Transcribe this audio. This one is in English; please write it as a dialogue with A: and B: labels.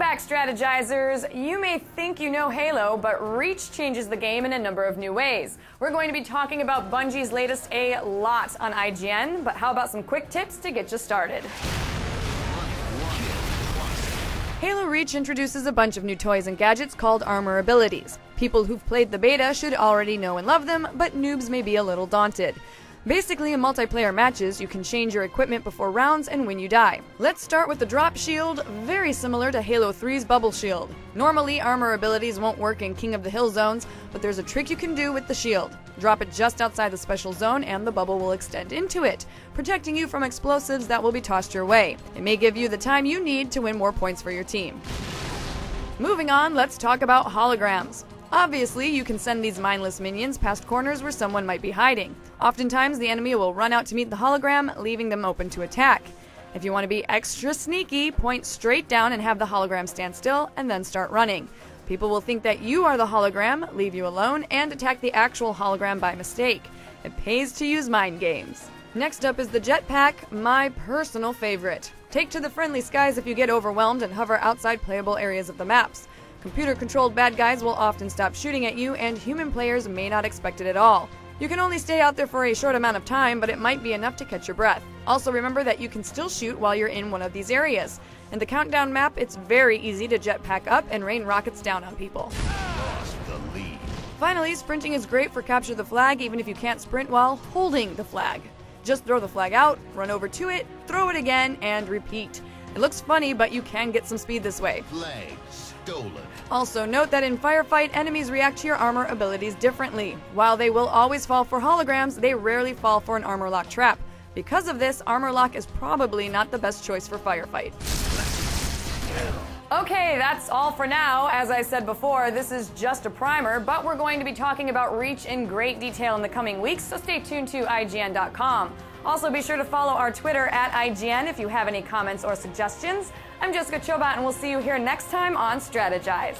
A: back, Strategizers. You may think you know Halo, but Reach changes the game in a number of new ways. We're going to be talking about Bungie's latest a lot on IGN, but how about some quick tips to get you started? Halo Reach introduces a bunch of new toys and gadgets called armor abilities. People who've played the beta should already know and love them, but noobs may be a little daunted. Basically, in multiplayer matches, you can change your equipment before rounds and when you die. Let's start with the drop shield, very similar to Halo 3's bubble shield. Normally, armor abilities won't work in King of the Hill zones, but there's a trick you can do with the shield. Drop it just outside the special zone and the bubble will extend into it, protecting you from explosives that will be tossed your way. It may give you the time you need to win more points for your team. Moving on, let's talk about holograms. Obviously, you can send these mindless minions past corners where someone might be hiding. Oftentimes, the enemy will run out to meet the hologram, leaving them open to attack. If you want to be extra sneaky, point straight down and have the hologram stand still, and then start running. People will think that you are the hologram, leave you alone, and attack the actual hologram by mistake. It pays to use mind games. Next up is the jetpack, my personal favorite. Take to the friendly skies if you get overwhelmed and hover outside playable areas of the maps. Computer-controlled bad guys will often stop shooting at you, and human players may not expect it at all. You can only stay out there for a short amount of time, but it might be enough to catch your breath. Also remember that you can still shoot while you're in one of these areas. In the Countdown map, it's very easy to jetpack up and rain rockets down on people. Finally, sprinting is great for capture the flag even if you can't sprint while holding the flag. Just throw the flag out, run over to it, throw it again, and repeat. It looks funny, but you can get some speed this way.
B: Flag stolen.
A: Also note that in Firefight, enemies react to your armor abilities differently. While they will always fall for holograms, they rarely fall for an armor lock trap. Because of this, armor lock is probably not the best choice for Firefight. Okay, that's all for now. As I said before, this is just a primer, but we're going to be talking about Reach in great detail in the coming weeks, so stay tuned to IGN.com. Also, be sure to follow our Twitter at IGN if you have any comments or suggestions. I'm Jessica Chobot, and we'll see you here next time on Strategize.